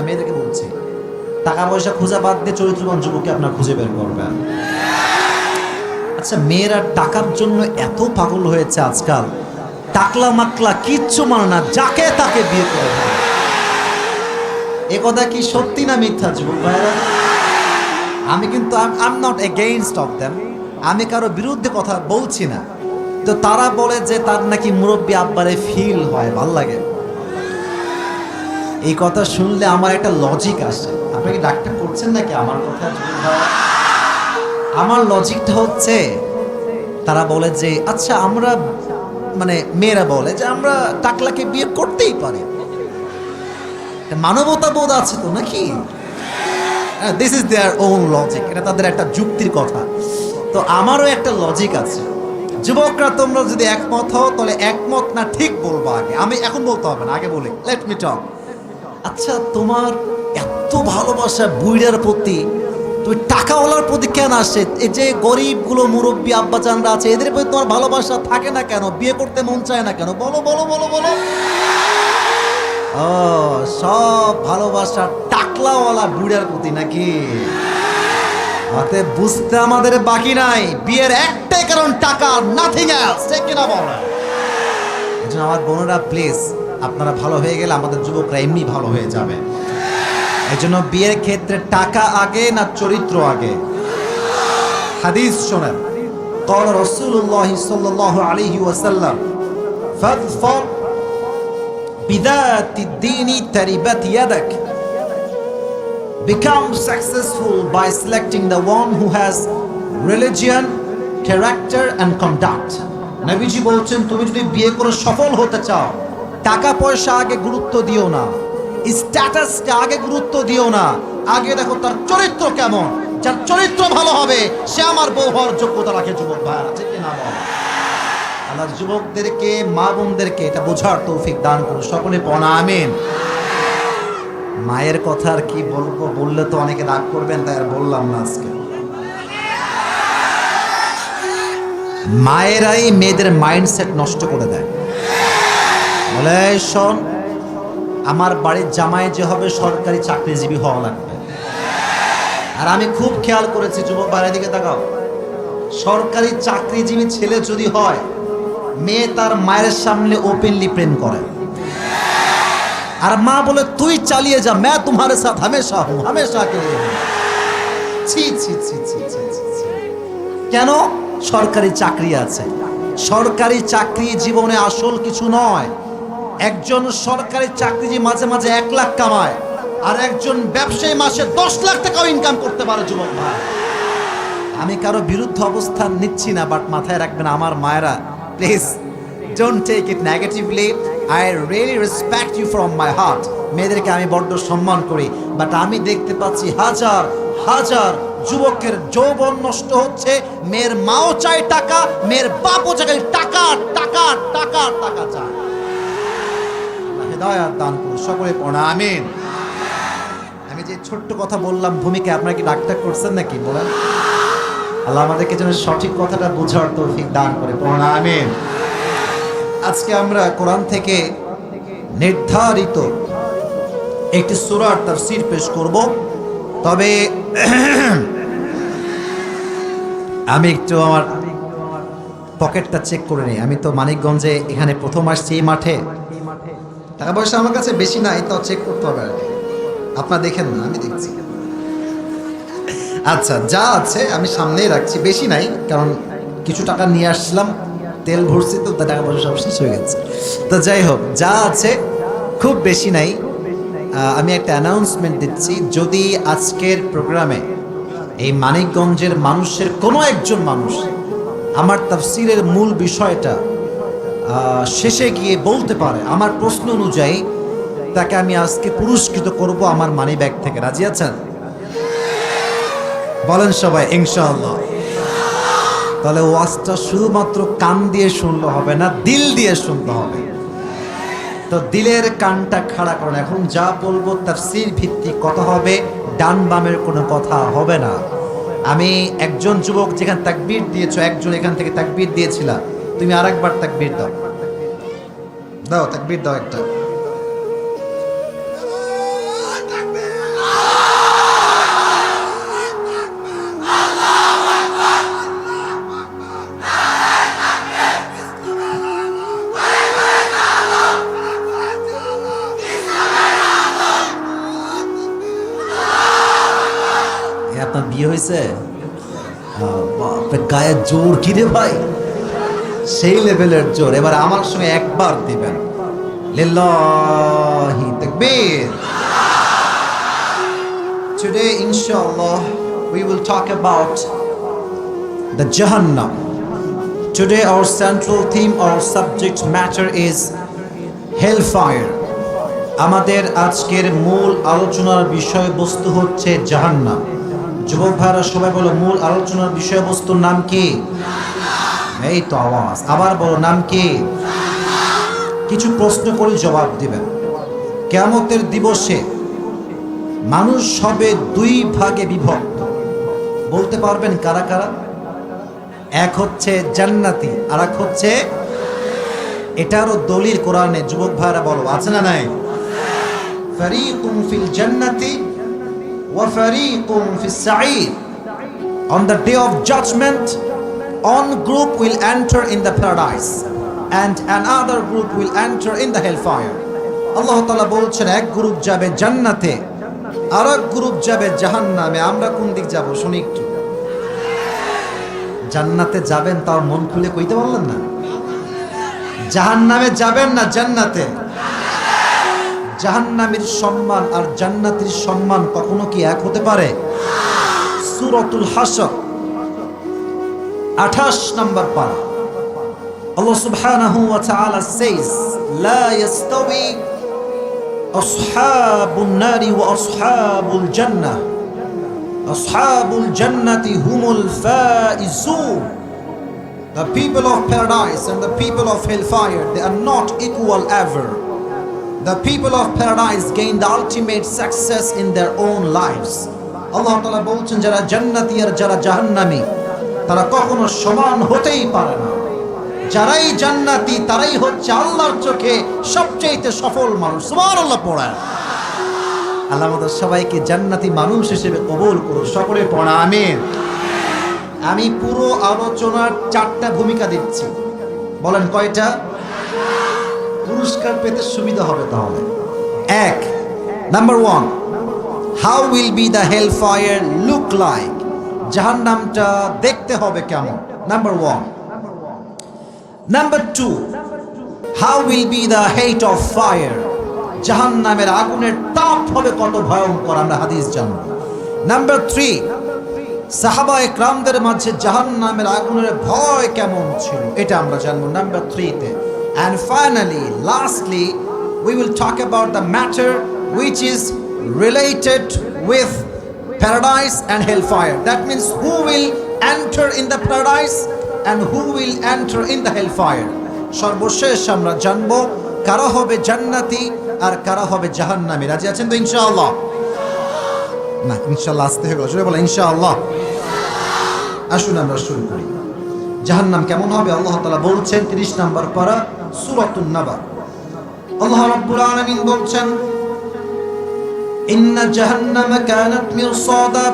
মেয়েদেরকে বলছি, টাকা পয়সা খোঁজা বাদ দিয়ে চরিত্রবান যুবককে আপনার খুঁজে বের করবেন। আচ্ছা, মেয়েরা টাকার জন্য এত পাগল হয়েছে আজকাল, টাকলা মাকলা কিচ্ছু মানে না, যাকে তাকে বিয়ে করে ফেলে। এ কথা কি সত্যি না মিথ্যা যুবক ভাইরা? আমি কিন্তু I am not against of them, আমি কারো বিরুদ্ধে কথা বলছি না। তো তারা বলে যে তার নাকি মুরব্বী আব্বারে ফিল হয়, ভাল লাগে। এই কথা শুনলে আমার একটা লজিক আসে। আপনি কি ডাক্তার করছেন নাকি আমার কথা? আমার লজিকটা হচ্ছে, তারা বলে যে আচ্ছা আমরা, মানে মেয়েরা বলে যে আমরা টাকলাকে বিয়ে করতেই পারি, মানবতা বোধ আছে তো নাকি? This is their own logic, এটা তাদের একটা যুক্তির কথা। তো আমারও একটা লজিক আছে। যুবকরা তোমরা যদি একমত হও তাহলে একমত না ঠিক বলবো আগে, আমি এখন বলতে হবে না, আগে বলি। লেট মি টক। আচ্ছা, তোমার এত ভালোবাসা বুইড়ার প্রতি, তুমি টাকাওয়ালার প্রতি কেন আসে? এই যে গরিবগুলো মুরব্বী আব্বাজানরা আছে, এদের প্রতি তোমার ভালোবাসা থাকে না কেন? বিয়ে করতে মন চায় না কেন? বলো বলো বলো বলো। ও, সব ভালোবাসা টাকলাওয়ালা বুড়ার প্রতি নাকি? হাতে বুঝতে আমাদের বাকি নাই, বিয়ের একটাই কারণ টাকা, নাথিং এলস, ঠিক কিনা বলো? এজন্য আমার বোনেরা প্লিজ, আপনারা ভালো হয়ে গেলে আমাদের যুবকরা এমনি ভালো হয়ে যাবে। এই জন্য বিয়ের ক্ষেত্রে টাকা আগে না চরিত্র আগে? হাদিস শোনেন, قال رسول الله صلى الله عليه وسلم فاظفر بذات الدين تربت يدك. Become successful by selecting the one who has religion, character and conduct. নবীজি বলছেন, তুমি যদি বিয়ে করে সফল হতে চাও, টাকা পয়সা আগে গুরুত্ব দিও না, স্ট্যাটাসটা আগে গুরুত্ব দিও না, আগে দেখো তার চরিত্র কেমন। যার চরিত্র ভালো হবে সে আমার বউ হওয়ার যোগ্যতা রাখে। যুবক ভাইরা, ঠিক কিনা বল? আল্লাহ যুবকদেরকে, মা বোনদেরকে এটা বোঝার তৌফিক দান করুন। সকলে পড়া আমিন। মায়ের কথা আর কি বলবো, বললে তো অনেকে রাগ করবেন, তাই আর বললাম না আজকে। মায়েরাই মেয়েদের মাইন্ডসেট নষ্ট করে দেয়। বলে, শোন, আমার বাড়ির জামাই যে হবে সরকারি চাকরিজীবী হওয়া লাগবে। আর আমি খুব খেয়াল করেছি, যুবক বাইরের দিকে তাকাও, সরকারি চাকরিজীবী ছেলে যদি হয়, মেয়ে তার মায়ের সামনে ওপেনলি প্রেম করে। আর মা বলে, তুই চালিয়ে যা, मैं तुम्हारे साथ हमेशा हूं, हमेशा के लिए। ছি ছি ছি ছি ছি ছি। কেন? সরকারি চাকরি আছে। সরকারি চাকরি জীবনে আসল কিছু নয়। একজন সরকারি চাকরিজীবী মাঝে মাঝে 1 লাখ কামায়, আর একজন ব্যবসায়ী মাসে 10 লাখ টাকাও ইনকাম করতে পারে। যুবক ভাই, আমি কারো বিরুদ্ধে অবস্থান নিচ্ছি না, বাট মাথায় রাখবেন আমার মায়েরা, please don't take it negatively. I really respect you from my heart. মেয়েদেরকে আমি বড্ড সম্মান করি, বাট আমি দেখতে পাচ্ছি হাজার হাজার যুবকের যৌবন নষ্ট হচ্ছে। মেয়ের মাও চায় টাকা, মেয়ের বাপও চায় টাকা টাকা টাকা টাকা চায়। হেদায়েত দান করুন, সকলে পড়া আমিন। আমি যে ছোট্ট কথা বললাম ভূমিকা, আপনারা কি ডাক্তার করছেন নাকি বলেন? আল্লাহ আমাদেরকে যেন সঠিক কথাটা বোঝার তৌফিক দান করে, পড়া আমিন। আজকে আমরা কোরআন থেকে নির্ধারিত একটি সূরার তাফসীর পেশ করব। তবে আমি একটু আমার পকেটটা চেক করে নিই। আমি তো মানিকগঞ্জে এখানে প্রথম আসছি, এই মাঠে টাকা পয়সা আমার কাছে বেশি নাই, তাও চেক করতে হবে আর কি। আপনারা দেখেন না, আমি দেখছি। আচ্ছা, যা আছে আমি সামনেই রাখছি, বেশি নাই, কারণ কিছু টাকা নিয়ে আসছিলাম, তেল ভরছি, তো টাকা পয়সা সব শেষ হয়ে গেছে। তো যাই হোক, যা আছে খুব বেশি নাই। আমি একটা অ্যানাউন্সমেন্ট দিচ্ছি, যদি আজকের প্রোগ্রামে এই মানিকগঞ্জের মানুষের কোনো একজন মানুষ আমার তাফসীরের মূল বিষয়টা শেষে গিয়ে বলতে পারে, আমার প্রশ্ন অনুযায়ী তাকে আমি আজকে পুরস্কৃত করব আমার মানি ব্যাগ থেকে। রাজি আছেন? বলেন সবাই ইনশাআল্লাহ। তাহলে ওয়াজটা শুধুমাত্র কান দিয়ে শুনলে হবে না, দিল দিয়ে শুনতে হবে। তো দিলের কানটা খাড়া করুন। এখন যা বলবো তাফসীর ভিত্তিক কথা হবে, ডান বামের কোনো কথা হবে না। আমি একজন যুবক যেখানে তাকবীর দিয়েছো, একজন এখান থেকে তাকবীর দিয়েছিল, তুমি আরেকবার তাকবীর দাও, দাও তাকবীর দাও একটা। বিয়ে হয়েছে? বাপরে, গায়ের জোর কি রে ভাই, সেই লেভেলের জোর। এবার আমার সঙ্গে একবার দিবেন, লিল্লাহি তাকবীর। Today, inshallah, we will talk about the Jahannam. Today, our central theme or subject matter is hellfire. আমাদের আজকের মূল আলোচনার বিষয়বস্তু হচ্ছে জাহান্নাম। যুবক ভাইরা সবাই বলো, মূল আলোচনার বিষয়বস্তুর নাম কি? এই তো আওয়াজ, আবার বলো, নাম কি? কিছু প্রশ্ন করে জবাব দিবেন। কিয়ামতের দিবসে মানুষ হবে দুই ভাগে বিভক্ত। বলতে পারবেন কারা কারা? এক হচ্ছে জান্নাতি, আর এক হচ্ছে, এটারও দলিল কোরআনে। যুবক ভাইরা বলো, আছে না নাই? ফারীকুম ফিল জান্নাতি ওয়া ফারীকুম ফিস সাঈর। On the day of judgment, one group will enter in the paradise and another group will enter in the hellfire. আল্লাহ তাআলা বলছেন, এক গ্রুপ যাবে জান্নাতে আর এক গ্রুপ যাবে জাহান্নামে। আমরা কোন দিক যাব শুনি একটু। জান্নাতে যাবেন, তাও মন খুলে কইতে পারলেন না? জাহান্নামে যাবেন না জান্নাতে? জাহান্নামের সম্মান আর জান্নাতের সম্মান কখনো কি এক হতে পারে? সূরাতুল হাশর 28 নম্বর পারা, আল্লাহ সুবহানাহু ওয়া তাআলা says, লা ইয়াস্তাওয়ি আসহাবুন নারি ওয়া আসহাবুল জান্নাহ, আসহাবুল জান্নাতি হুমুল Faizun. The people of paradise and the people of hellfire, they are not equal ever. The people of paradise gain the ultimate success in their own lives. আল্লাহ তাআলা বলছেন, যারা জান্নাতি আর যারা জাহান্নামী তারা কখনো সমান হতেই পারে না। যারাই জান্নাতি তারাই হচ্ছে আল্লাহর চোখে সবচেয়ে সফল মানুষ। সুবহানাল্লাহ পড়া। আল্লাহ আমাদের সবাইকে জান্নাতি মানুষ হিসেবে কবুল করুন। সকলে পড়া আমিন। আমি পুরো আলোচনার 4টা ভূমিকা দিচ্ছি। বলেন কয়টা? পুরস্কার পেতে সুবিধা হবে তাহলে। 1, number 1, how will be the hellfire look like? জাহান্নামটা দেখতে হবে কেমন? Number 1। Number 2, how will be the heat of fire? জাহান্নামের আগুনের তাপ হবে কত ভয়ঙ্কর, আমরা হাদিস জানব। নাম্বার 3, সাহাবায়ে কেরামদের মাঝে জাহান্নামের আগুনের ভয় কেমন ছিল, এটা আমরা জানব নাম্বার 3 তে। And finally, lastly, we will talk about the matter which is related with paradise and hellfire. That means who will enter in the paradise and who will enter in the hellfire. সর্বশেষ আমরা জানব কারা হবে জান্নাতি আর কারা হবে জাহান্নামী। রাজি আছেন তো ইনশাআল্লাহ? না, ইনশাআল্লাহ আসতে হবে। আসলে বলা ইনশাআল্লাহ। আসুন আমরা শুরু করি। জাহান্নাম কেমন হবে আল্লাহ তাআলা বলছেন 30 নম্বর পারা সূরাতুন নাবা। আল্লাহ রাব্বুল আলামিন বলছেন, ইন্না জাহান্নামা কানাত মিরসাদা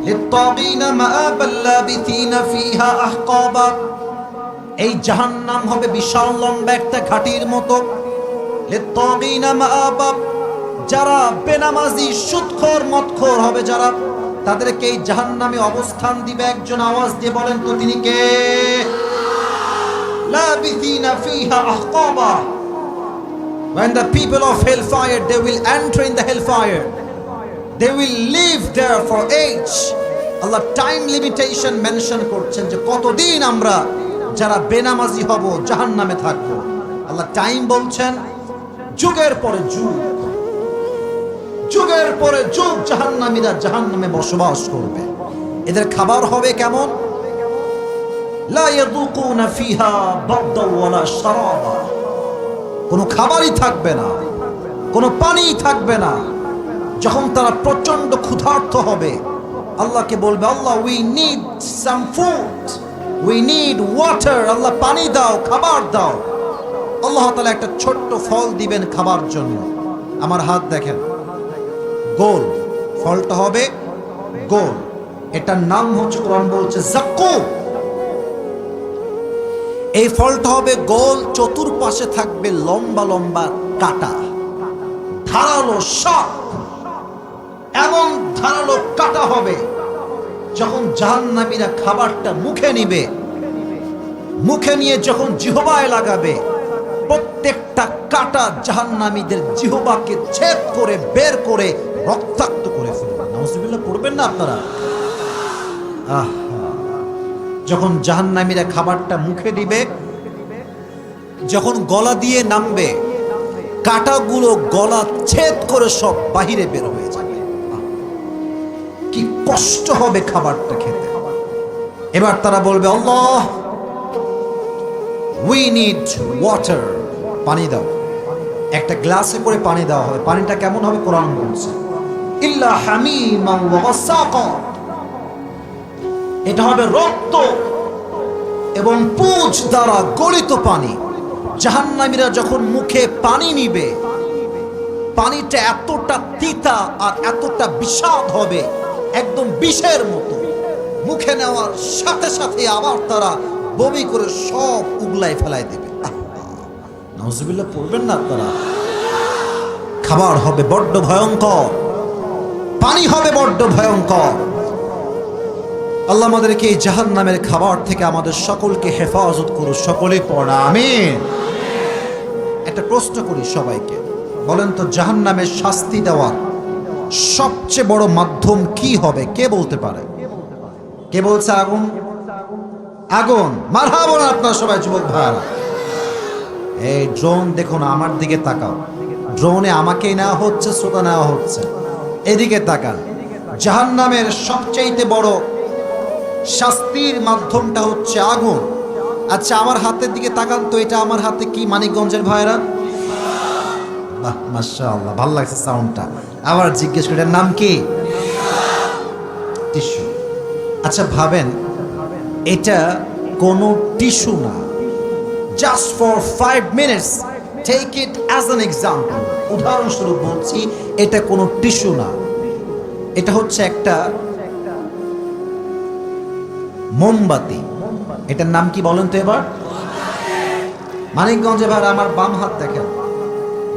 লিত-তাগিনা মাআবাল লাবিথিনা ফিহা আহকাবা। এই জাহান্নাম হবে বিশাল লম্বা একটা ঘাটির মতো। লিত-তাগিনা মাআবা, যারা বেনামাজি সুদখোর মদখোর হবে যারা, তাদেরকে এই জাহান্নামে অবস্থান দিবে। একজন আওয়াজ দিয়ে বলেন তো তিনি কে? লাবিথিনা ফিহা আহকাবা। When the people of hellfire, they will enter in the hellfire, they will live there for age. Allah time limitation mention করছেন যে কতদিন আমরা যারা বেনামাজি হব জাহান্নামে থাকবো। আল্লাহ টাইম বলছেন, যুগের পরে যুগ, যুগের পরে যুগ জাহান্নামীরা জাহান্নামে বসবাস করবে। এদের খাবার হবে কেমন? লা ইয়াযুকুনা ফিহা বারদান ওয়ালা শারাবা। কোনো খাবারই থাকবে না, কোনো পানিই থাকবে না। যখন তারা প্রচন্ড ক্ষুধার্ত হবে, আল্লাহকে বলবে, Allah we need some food, we need water. Allah পানি দাও, খাবার দাও। আল্লাহ তাআলা একটা ছোট্ট ফল দিবেন খাবার জন্য। আমার হাত দেখেন, গোল, ফলটা হবে গোল। এটার নাম হচ্ছে, কোরআন বলছে যাক্কুম। এই ফলটা হবে গোল, চতুর্পাশে থাকবে লম্বা লম্বা কাঁটা, ধারালো সাপ। এমন ধারালো কাঁটা হবে যখন জাহান্নামীরা খাবারটা মুখে নিবে, মুখে নিয়ে যখন জিহ্বায় লাগাবে, প্রত্যেকটা কাঁটা জাহান্নামীদের জিহ্বাকে ছেদ করে বের করে রক্তাক্ত করে ফেলবে। নাউজুবিল্লাহ পড়বেন না আপনারা? যখন জাহান্নামীরা খাবারটা মুখে দিবে, যখন গলা দিয়ে নামবে, কাঁটাগুলো গলা ছেদ করে সব বাহিরে বের হয়ে যাবে। কি কষ্ট হবে খাবারটা খেতে। এবার তারা বলবে, আল্লাহ, উই নিড ওয়াটার, পানি দাও। একটা গ্লাসে করে পানি দেওয়া হবে। পানিটা কেমন হবে? কোরআন বলছে, ইল্লা হামিমান ওয়া গাসাকা, এটা হবে রক্ত এবং পুঁজ দ্বারা গলিত পানি। জাহান্নামীরা যখন মুখে পানি নিবে, পানিটা এতটা তিতা আর এতটা বিষাদ হবে, একদম বিষের মতো। মুখে নেওয়ার সাথে সাথে আবার তারা বমি করে সব উগলাই ফেলাই দেবে। নাউজুবিল্লাহ পড়বেন না আপনারা? খাবার হবে বড্ড ভয়ঙ্কর, পানি হবে বড্ড ভয়ঙ্কর। আল্লাহ আমাদেরকে এই জাহান্নামের খাবার থেকে আমাদের সকলকে হেফাজত করুন। সকলেই পড়া আমিন। একটা প্রশ্ন করি সবাইকে, বলেন তো, জাহান্নামের শাস্তি দেওয়ার সবচেয়ে বড় মাধ্যম কি হবে? কে বলতে পারে? কে বলছে? আগুন। আগুন। মারহাবা বলেন আপনারা সবাই, যুবক ভাইরা। এই ড্রোন দেখুন, আমার দিকে তাকাও। ড্রোনে আমাকেই নেওয়া হচ্ছে, শ্রোতা নেওয়া হচ্ছে। এদিকে তাকান। জাহান্নামের সবচাইতে বড় শাস্তির মাধ্যমটা হচ্ছে আগুন। আচ্ছা, আমার হাতের দিকে তাকান তো। এটা আমার হাতে কি? মানিকগঞ্জের ভাইরা? বাহ, মাশাআল্লাহ, ভালো লাগছে সাউন্ডটা। আবার জিজ্ঞেস করি, এটার নাম কি? টিস্যু। আচ্ছা ভাবেন, এটা কোনো টিস্যু না। Just for 5 minutes, take it as an example. উদাহরণস্বরূপ বলছি, এটা কোনো টিস্যু না। এটা হচ্ছে একটা মোমবাতি। এটার নাম কি বলেন তো এবার? মানিকগঞ্জে ভাই আমার বাম হাত দেখেন,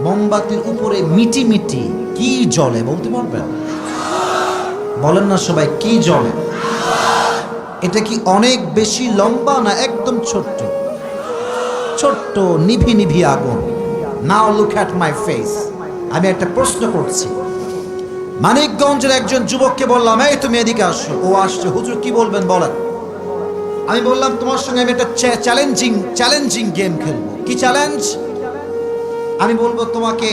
মোমবাতির উপরে মিটি মিটি কি জ্বলে বলতে পারবেন? বলেন না সবাই, কি জ্বলে? এটা কি অনেক বেশি লম্বা না একদম ছোট্ট? ছোট্ট নিভি নিভি আগুন। নাও লুক অ্যাট মাই ফেস। আমি একটা প্রশ্ন করছি। মানিকগঞ্জের একজন যুবককে বললাম, এই তুমি এদিকে আসো। ও আসছে। হুজুর কি বলবেন বলেন? আমি বললাম, তোমার সঙ্গে আমি একটা চ্যালেঞ্জিং গেম খেলবো। কি চ্যালেঞ্জ? আমি বলবো তোমাকে,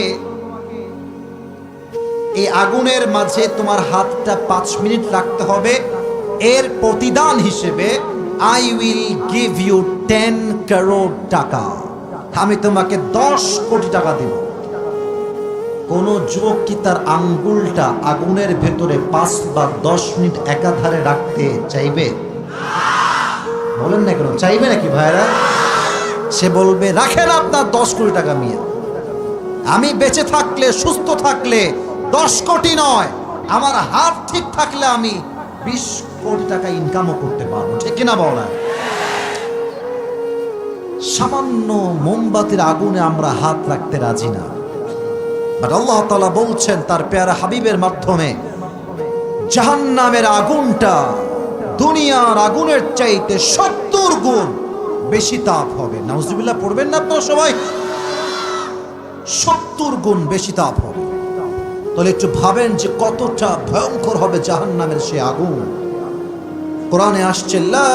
এই আগুনের মাঝে তোমার হাতটা 5 মিনিট রাখতে হবে। এর প্রতিদান হিসেবে I will give you 10 crore টাকা। আমি তোমাকে 10 কোটি টাকা দেব। কোন যুবক কি তার আঙ্গুলটা আগুনের ভেতরে 5 বা 10 মিনিট একাধারে রাখতে চাইবে? বলেন না কেন? চাইবে নাকি ভাইরা? সে বলবে, রাখেন আপনার 10 কোটি টাকা মিয়া। আমি বেঁচে থাকলে, সুস্থ থাকলে 10 কোটি নয়, আমার হাত ঠিক থাকলে আমি 20 কোটি টাকা ইনকামও করতে পারবো। ঠিক কিনা বলেন? সামান্য মোমবাতির আগুনে আমরা হাত রাখতে রাজি না। বাট আল্লাহ তাআলা বলছেন তার প্যারা হাবিবের মাধ্যমে, জাহান্নামের আগুনটা দুনিয়ার আগুনের চাইতে 70 গুণ বেশি তাপ হবে। নাউজুবিল্লাহ পড়বেন না আপনারা সবাই? 70 গুণ বেশি তাপ হবে। তাহলে একটু ভাবেন যে কতটা ভয়ঙ্কর হবে জাহান্নামের সে আগুন। কোরআনে আসছে, লা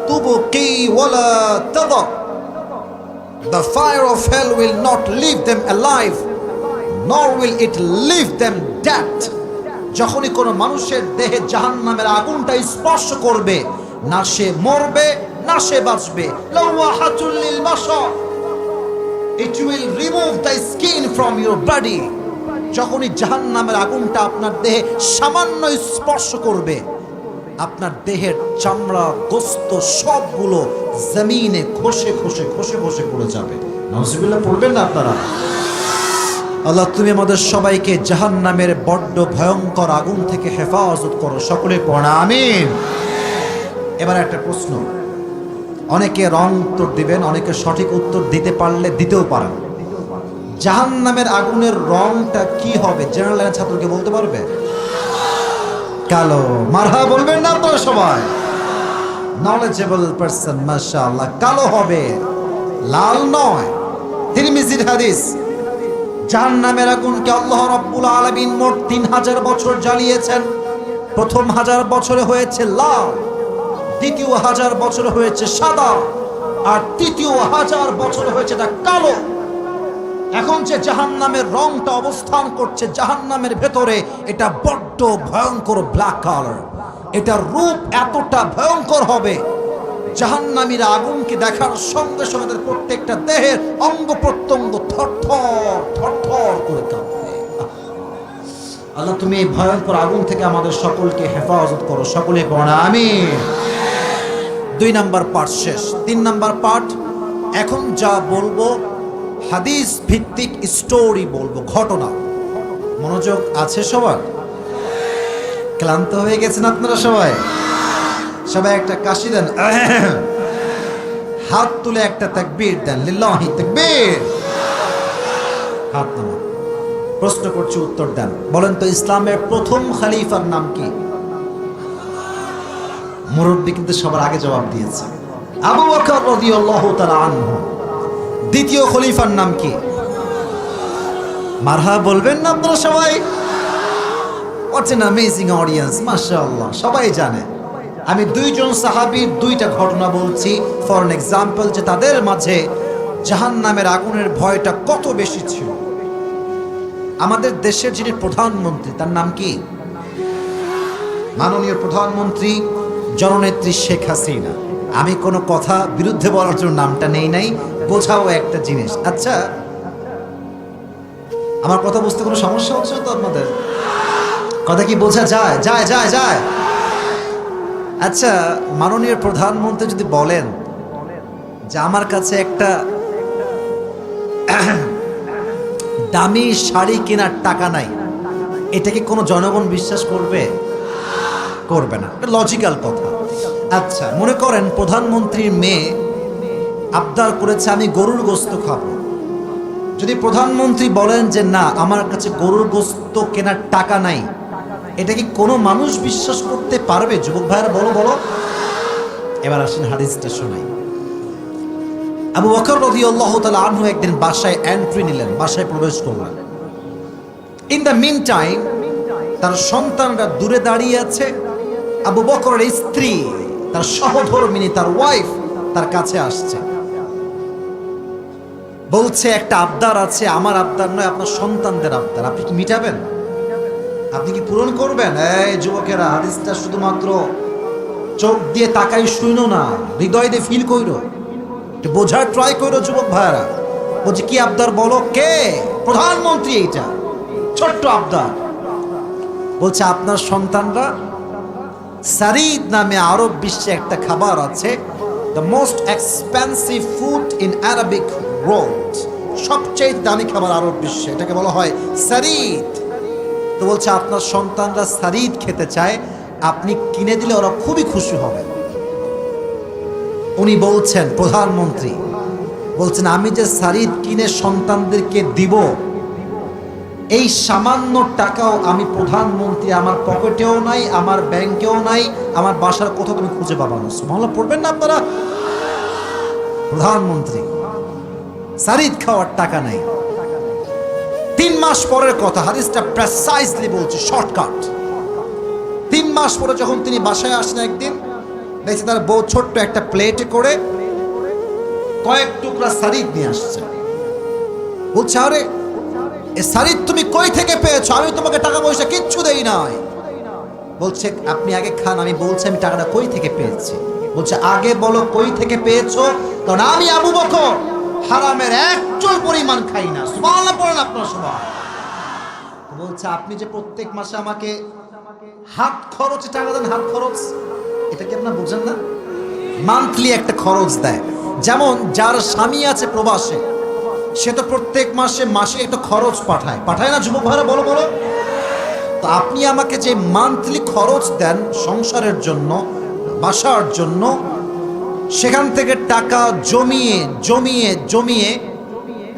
তুবকি ওয়ালা তাদা, the fire of hell will not leave them alive nor will it leave them dead. যখনই কোনো মানুষের দেহে জাহান্নামের আগুনটা স্পর্শ করবে, না সে মরবে না সে বাঁচবে। লাওয়াহাতুল লিল Bashar, it will remove the skin from your body. যখনই জাহান্নামের আগুনটা আপনার দেহে সামান্য স্পর্শ করবে, আপনার দেহের চামড়া গোস্ত সবগুলো জমিনে খসে খসে খসে খসে পড়ে যাবে। নাউজুবিল্লাহ পড়বেন না আপনারা? আল্লাহ তুমি আমাদের সবাইকে জাহান্নামের বড্ড ভয়ঙ্কর আগুন থেকে হেফাজত করো। সকলে পড়া আমিন। এবার একটা প্রশ্ন, অনেকে রং উত্তর দিবেন, অনেকে সঠিক উত্তর দিতে পারলে দিতেও পারেন। জাহান্নামের আগুনের রংটা কি হবে? জেনারেল লাইনের ছাত্রকে বলতে পারবে? কালো। মারহাবা বলবেন না আপনারা সবাই? নলেজেবল পারসন, মাশাআল্লাহ। কালো হবে, লাল নয়। তিরমিজির হাদিস, জাহান্নামের আগুনকে আল্লাহ রাব্বুল আলামিন মোট 3000 বছর জ্বালিয়েছেন। প্রথম 1000 বছরে হয়েছে লাল, দ্বিতীয় 1000 বছরে হয়েছে সাদা, আর তৃতীয় 1000 বছরে হয়েছে এটা কালো। এখন যে জাহান্নামের রংটা অবস্থান করছে জাহান্নামের ভেতরে, এটা বড্ড ভয়ঙ্কর ব্ল্যাক কালার। এটার রূপ এতটা ভয়ঙ্কর হবে, জাহান্নামীরা আগুনকে দেখার সঙ্গে সঙ্গে তাদের প্রত্যেকটা দেহের অঙ্গ প্রত্যঙ্গ থরথর থরথর করে কাঁপবে। আল্লাহ, তুমি এই ভয়ঙ্কর আগুন থেকে আমাদের সকলকে হেফাজত করো। সকলে পড়ো আমিন। 2 নাম্বার পার্ট শেষ। 3 নাম্বার পার্ট, এখন যা বলবো হাদিস ভিত্তিক স্টোরি বলবো, ঘটনা। মনোযোগ আছে সবার? ক্লান্ত হয়ে গেছেন আপনারা সবাই? সবাই একটা কাশি দেন, হাত তুলে একটা তাকবীর দেন, লিল্লাহি তাকবীর। হাত নামান। প্রশ্ন করছি, উত্তর দেন। বলেন তো, ইসলামের প্রথম খলিফার নাম কি? মুরব্বী কিন্তু সবার আগে জবাব দিয়েছে, আবু বকর রাদিয়াল্লাহু তাআলা আনহু। দ্বিতীয় খলিফার নাম কি? মারহাবা বলবেন না আপনারা সবাই? হোয়াট অ্যান অ্যামেজিং অডিয়েন্স, মাশাআল্লাহ। সবাই জানে। আমি 2 জন সাহাবীর 2টা ঘটনা বলছি ফর অ্যান এক্সাম্পল, যে তাদের মাঝে জাহান্নামের আগুনের ভয়টা কত বেশি ছিল। আমাদের দেশের যিনি প্রধানমন্ত্রী, তার নাম কি? মাননীয় প্রধানমন্ত্রী জননেত্রী শেখ হাসিনা। আমি কোনো কথা বিরুদ্ধে বলার জন্য নামটা নেই নাই, বোঝাও একটা জিনিস। আচ্ছা, আমার কথা বুঝতে কোনো সমস্যা হচ্ছে তো আপনাদের? কথা কি বোঝা যায়? যায় যায় যায় আচ্ছা, মাননীয় প্রধানমন্ত্রী যদি বলেন যে আমার কাছে একটা দামি শাড়ি কেনার টাকা নাই, এটা কি কোনো জনগণ বিশ্বাস করবে? করবে না। এটা লজিক্যাল কথা। আচ্ছা, মনে করেন প্রধানমন্ত্রীর মেয়ে আবদার করেছে আমি গরুর গোশত খাবো। যদি প্রধানমন্ত্রী বলেন যে না, আমার কাছে গরুর গোশত কেনার টাকা নাই, এটা কি কোনো মানুষ বিশ্বাস করতে পারবে? যুবক ভাইরা বলো বলো। এবার আসেন হাদিসটা শোনাই। আবু বকর রাদিয়াল্লাহু তাআলা আনহু একদিন বাসায় এন্ট্রি নিলেন, বাসায় প্রবেশ করলেন। ইন দ্য মিন টাইম তার সন্তানরা দূরে দাঁড়িয়ে আছে। আবু বকরের স্ত্রী, তার সহধর্মিনী, তার ওয়াইফ তার কাছে আসছে, বলছে একটা আবদার আছে, আমার আবদার নয়, আপনার সন্তানদের আবদার। আপনি কি মিটাবেন? আপনি কি পূরণ করবেন? এই যুবকেরা, হাদিসটা শুধুমাত্র চোখ দিয়ে তাকাই শুইনো না, হৃদয় দিয়ে ফিল কইরো, একটু বোঝার ট্রাই করো যুবক ভাইরা। বলছে কি আবদার বলো? কে? প্রধানমন্ত্রী। এইটা ছোট্ট আবদার। বলছে আপনার সন্তানরা সারিদ নামে আরব বিশ্বে একটা খাবার আছে, the most expensive food in Arabic world, সবচেয়ে দামি খাবার আরব বিশ্বে, এটাকে বলা হয় সারিদ। তো বলছে আপনার সন্তানরা সারিদ খেতে চায়, আপনি কিনে দিলে ওরা খুবই খুশি হবে। উনি বলছেন, প্রধানমন্ত্রী বলছেন, আমি যে সারিদ কিনে সন্তানদেরকে দিব, এই সামান্য টাকাও আমি প্রধানমন্ত্রী, আমার পকেটেও নাই, আমার ব্যাংকেও নাই, আমার বাসার কোথাও তুমি খুঁজে পাবা না। সুবহানাল্লাহ পড়বেন না আপনারা? প্রধানমন্ত্রী, সারিদ খাওয়ার টাকা নাই। 3 মাস পরের কথা, হাদিসটা প্রেসাইজলি বলছে, শর্টকাট। 3 মাস পরে যখন তিনি বাসায় আসেন, একদিন দেখছে তার বউ ছোট্ট একটা প্লেটে করে কয়েক টুকরা সারিদ নিয়ে আসছে। বলছে, আরে এ সারিদ তুমি কই থেকে পেয়েছো? আমি তোমাকে টাকা পয়সা কিচ্ছু দেই নাই। বলছে আপনি আগে খান, আমি বলছি আমি টাকাটা কই থেকে পেয়েছি। বলছে আগে বলো কই থেকে পেয়েছো, কারণ আমি আবু বকর হারামের এক চুল পরিমাণ খাই না। সুবহানাল্লাহ পড়েন আপনারা সবাই। বলছে আপনি যে প্রত্যেক মাসে আমাকে হাত খরচে টাকা দেন, হাত খরচ, এটা কি আপনারা বুঝেন না? মান্থলি একটা খরচ দেয়। যেমন যার স্বামী আছে প্রবাসে, সে তো প্রত্যেক মাসে একটা খরচ পাঠায়, পাঠায় না যুবক ভাইরা? বলো বলো। তো আপনি আমাকে যে মান্থলি খরচ দেন সংসারের জন্য, বাসার জন্য, সেখান থেকে টাকা জমিয়ে জমিয়ে জমিয়ে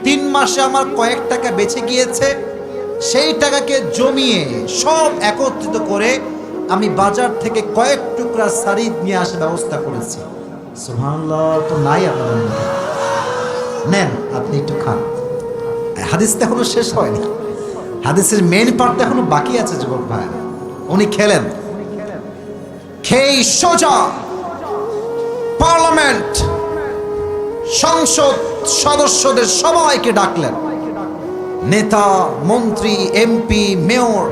3 মাসে আমার কয়েক টাকা বেঁচে গিয়েছে। সেই টাকাকে জমিয়ে সব একত্রিত করে আমি বাজার থেকে কয়েক টুকরা সারিদ নিয়ে আসার ব্যবস্থা করেছি। সুবহানাল্লাহ, তো নাই আপনাদের মধ্যে? নেন, আপনি একটু খান। হাদিসটা এখনো শেষ হয়নি, হাদিসের মেন পার্ট এখনো বাকি আছে যুবক ভাই। উনি খেলেন, খেয়ে সোজা পার্লামেন্ট সংসদ সদস্যদের সবাইকে ডাকলেন। নেতা, মন্ত্রী, MP, mayor,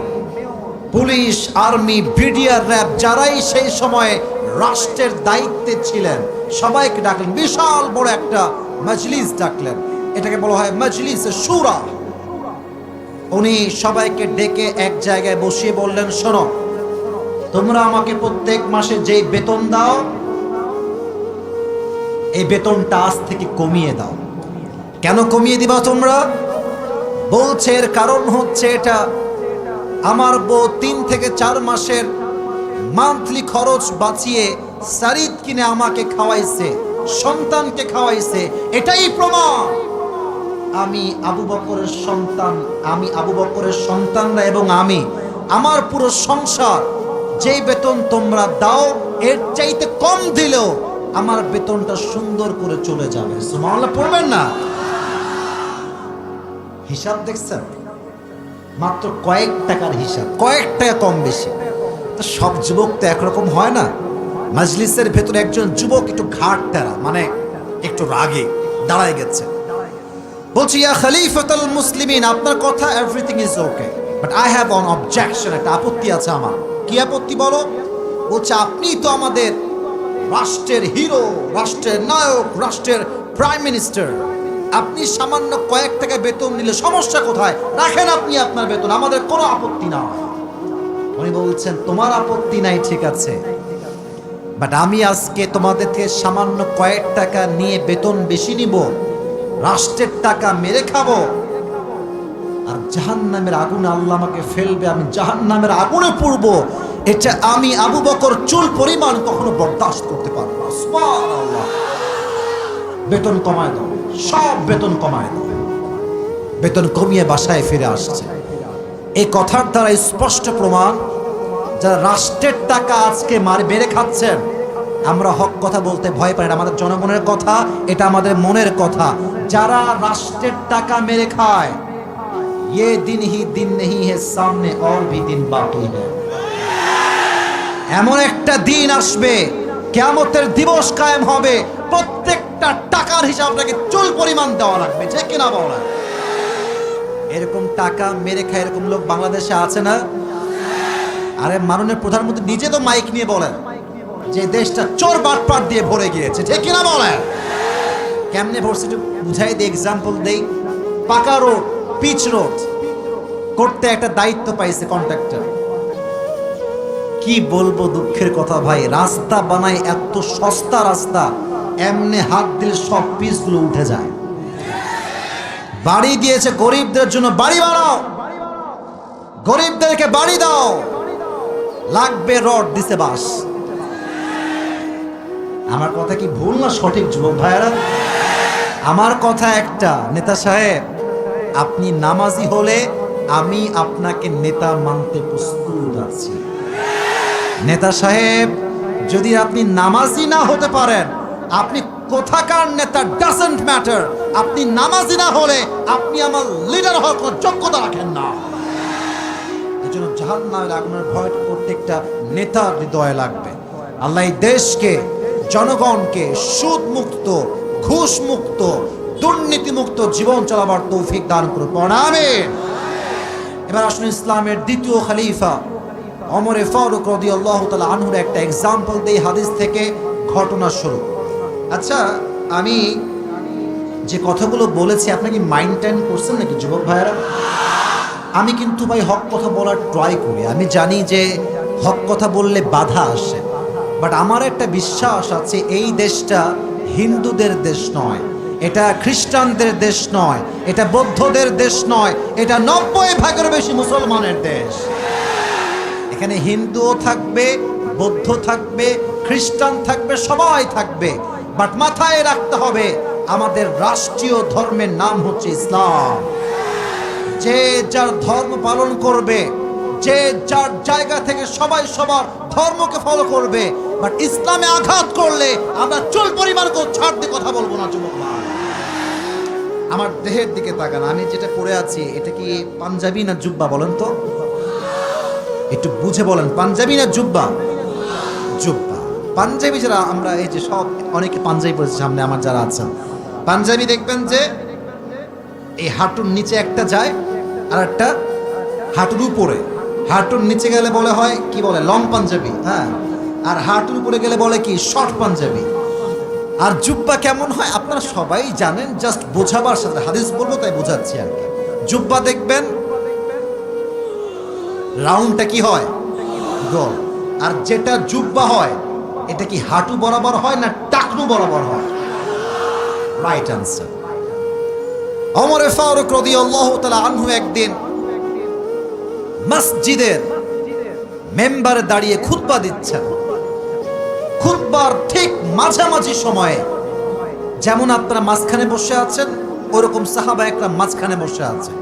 police, army, BDR, RAB, যারাই সেই সময়ে রাষ্ট্রের দায়িত্বে ছিলেন সবাইকে ডাকলেন। বিশাল বড় একটা মজলিস ডাকলেন, এটাকে বলা হয় মজলিসে শুরা। উনি সবাইকে ডেকে এক জায়গায় বসিয়ে বললেন, শোনো, তোমরা আমাকে প্রত্যেক মাসে যেই বেতন দাও, এই বেতনটা আজ থেকে কমিয়ে দাও। কেন কমিয়ে দিবা তোমরা? বলছে এর কারণ হচ্ছে এটা, আমার বউ 3 থেকে 4 মাসের মান্থলি খরচ বাঁচিয়ে সারিদ কিনে আমাকে খাওয়াইছে, সন্তানকে খাওয়াইছে, এটাই প্রমাণ আমি আবু বকরের সন্তান, আমি আবু বকরের সন্তানরা এবং আমি, আমার পুরো সংসার যেই বেতন তোমরা দাও এর চাইতে কম দিলেও আমার বেতনটা সুন্দর করে চলে যাবে। সুবহানাল্লাহ পড়বেন না? হিসাব দেখছেন? মাত্র কয়েক টাকার হিসাব, কয়েক টাকা কম বেশি। তো সব যুবক তো একরকম হয় না। মজলিসের ভেতরে একজন যুবক একটু ঘাট টেরা, মানে একটু রাগে দাঁড়ায় গেছে। বলছি, ইয়া খলিফাতুল মুসলিমিন, আপনার কথা everything is okay, but I have on objection, একটা আপত্তি আছে আমার। কি আপত্তি বলো? বলছে, আপনি তো আমাদের রাষ্ট্রের হিরো, রাষ্ট্রের নায়ক, রাষ্ট্রের প্রাইম মিনিস্টার, আপনি সামান্য কয়েক টাকা বেতন নিলে সমস্যা কোথায়? রাখেন আপনি আপনার বেতন, আমাদের কোনো আপত্তি না। উনি বলছেন, তোমার আপত্তি নাই ঠিক আছে, বাট আমি আজকে তোমাদের থেকে সামান্য কয়েক টাকা নিয়ে বেতন বেশি নিব, রাষ্ট্রের টাকা মেরে খাবো, আর জাহান্নামের আগুনে আল্লাহ আমাকে ফেলবে, আমি জাহান্নামের আগুনে পড়বো, এটা আমি আবু বকর চুল পরিমাণ কখনো বরদাস্ত করতে পারবো না। সুবহানাল্লাহ। বেতন কমায় দাও, সব বেতন কমায় দাও। বেতন কমিয়ে বাসায় ফিরে আসছে। এই কথার দ্বারা স্পষ্ট প্রমাণ, যারা রাষ্ট্রের টাকা আজকে মেরে খাচ্ছেন, আমরা হক কথা বলতে ভয় পাই না, আমাদের জনগণের কথা, এটা আমাদের মনের কথা। যারা রাষ্ট্রের টাকা মেরে খায়, ये दिन ही दिन नहीं है, सामने और भी दिन बाकी है। এমন একটা দিন আসবে, কিয়ামতের দিবস কায়েম হবে, প্রত্যেকটা টাকার হিসাব আপনাকে চুল পরিমাণ দেওয়া লাগবে, যে কিনা বলা। এরকম টাকা মেরে খায় এরকম লোক বাংলাদেশে আছে না? আরে মাননীয় প্রধানমন্ত্রী নিজে তো মাইক নিয়ে বলেন যে দেশটা চোর বাটপাট দিয়ে ভরে গিয়েছে, যে কিনা বলেন। কেমনে ভরছে একটু বুঝাই দিই, এক্সাম্পল দেই। পাকা রোড, পিচ রোড করতে একটা দায়িত্ব পাইছে কন্ট্রাক্টর। কি বলবো, দুঃখের কথা ভাই, রাস্তা বানায় এত সস্তা রাস্তা, এমনি হাত দিলে সব পিচগুলো উঠে যায়। বাড়ি দিয়েছে গরিবদের জন্য, বাড়ি বানাও, গরিবদেরকে বাড়ি দাও, লাগবে রড, দিছে বাস। আমার কথা কি ভুল না সঠিক যুবক ভাইয়েরা? আমার কথা একটা, নেতা সাহেব আপনি নামাজি হলে আমি আপনাকে নেতা মানতে প্রস্তুত আছি। নেতা সাহেব যদি আপনি নামাজি না হতে পারেন, আপনি কোথাকার নেতা ডাজন্ট ম্যাটার, আপনি নামাজি না হলে আপনি আমার লিডার হওয়ার কোনো যোগ্যতা রাখেন না। এজন্য জাহান্নামের আগুনের ভয় প্রত্যেকটা নেতার হৃদয়ে লাগবে। আল্লাহ এই দেশকে, জনগণকে সুদ মুক্ত, ঘুষ মুক্ত, দুর্নীতি মুক্ত জীবন চালাবার তৌফিক দান করুন। আমিন। এবার আসুন ইসলামের দ্বিতীয় খলিফা ওমর ফারুক রাদিয়াল্লাহু তাআলা আনহুর একটা এক্সাম্পল দেই হাদিস থেকে, ঘটনা শুরু। আচ্ছা, আমি যে কথাগুলো বলেছি আপনি কি মাইন্ড টাইম করছেন নাকি যুবক ভাইয়েরা? আমি কিন্তু ভাই হক কথা বলার ট্রাই করি। আমি জানি যে হক কথা বললে বাধা আসে, বাট আমার একটা বিশ্বাস আছে, এই দেশটা হিন্দুদের দেশ নয়, এটা খ্রিস্টানদের দেশ নয়, এটা বৌদ্ধদের দেশ নয়, এটা 90% বেশি মুসলমানের দেশ। এখানে হিন্দুও থাকবে, বৌদ্ধ থাকবে, খ্রিস্টান থাকবে, সবাই থাকবে, বাট মাথায় রাখতে হবে আমাদের রাষ্ট্রীয় ধর্মের নাম হচ্ছে ইসলাম। যে যার ধর্ম পালন করবে, যে যার জায়গা থেকে সবাই সবার ধর্মকে ফলো করবে, বাট ইসলামে আঘাত করলে আমরা চুল পরিমাণ করে ছাড় দিয়ে কথা বলবো না। যুবক ভাই, আমার দেহের দিকে তাকান, আমি যেটা পরে আছি এটা কি পাঞ্জাবি না জুব্বা বলেন তো? একটু বুঝে বলেন, পাঞ্জাবি না জুব্বা? জুব্বা। পাঞ্জাবি যারা আমরা, এই যে সব অনেকে পাঞ্জাবি পরেছে সামনে আমার যারা আছেন, পাঞ্জাবি দেখবেন যে এই হাঁটুর নিচে একটা যায় আর একটা হাঁটুর উপরে। হাঁটুর নিচে গেলে বলে হয় কি বলে লং পাঞ্জাবি, হ্যাঁ, আর হাঁটুর উপরে গেলে বলে কি শর্ট পাঞ্জাবি। আর জুব্বা কেমন হয় আপনারা সবাই জানেন, জাস্ট বোঝাবার সাথে হাদিস বলবো তাই বোঝাচ্ছি আর কি। জুব্বা দেখবেন রাউন্ডটা কি হয় গোল, আর যেটা জুব্বা হয় এটা কি হাঁটু বরাবর হয় না টাকনু বরাবর হয়? Right answer. ওমর ফারুক রাদিয়াল্লাহু তাআলা আনহু একদিন মসজিদের মেম্বারে দাঁড়িয়ে খুতবা দিচ্ছেন। খুতবার ঠিক মাঝামাঝি সময়ে, যেমন আপনারা মাঝখানে বসে আছেন ওরকম সাহাবা একরাম মাঝখানে বসে আছে,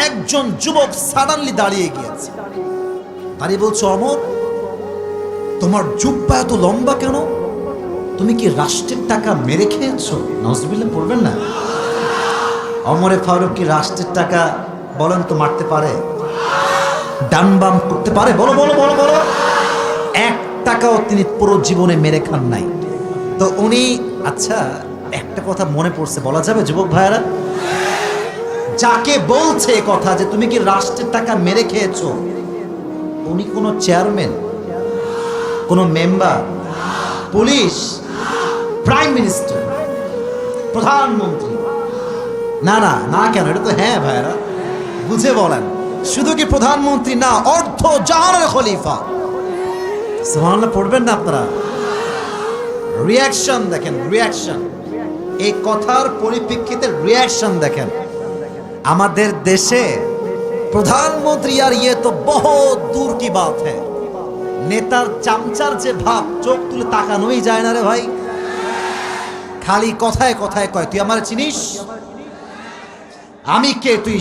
একজন যুবক সাডেনলি দাঁড়িয়ে গিয়েছে, দাঁড়িয়ে বলছে, ওমর তোমার জুব্বা এত লম্বা কেন? তুমি কি রাষ্ট্রের টাকা মেরে খেয়েছো? নাউজুবিল্লাহ পড়বেন না। ওমরে ফারুক কি রাষ্ট্রের টাকা বলেন তো মারতে পারে? ডান বাম করতে পারে? বলো বলো বলো বলো। এক টাকাও তিনি পুরো জীবনে মেরে খান নাই। তো উনি, আচ্ছা একটা কথা মনে পড়ছে, বলা যাবে যুবক ভাইয়েরা? যাকে বলছে এ কথা যে তুমি কি রাষ্ট্রের টাকা মেরে খেয়েছো, উনি কোনো চেয়ারম্যান, কোনো মেম্বার, পুলিশ, প্রাইম মিনিস্টার, প্রধানমন্ত্রী? না না না। কেন? এটা তো হ্যাঁ ভাইয়েরা বুঝে বলেন। শুধু কি প্রধানমন্ত্রী না, অর্ধ জাহানের খলিফা। সুবহানাল্লাহ পড়বেন না আপনারা? রিয়াকশন দেখেন, রিয়াকশন, এই কথার পরিপ্রেক্ষিতে রিয়াকশন দেখেন। আমাদের দেশে প্রধানমন্ত্রী আর ইয়ে তো বহুত দূর কি বাত হ্যায়। নেতার চামচার যে ভাব, চোখ তুলে তাকানোই যায় না রে ভাই। খালি কথায় কথায় কয়, তুই আমার চিনিস? আমি কে তুই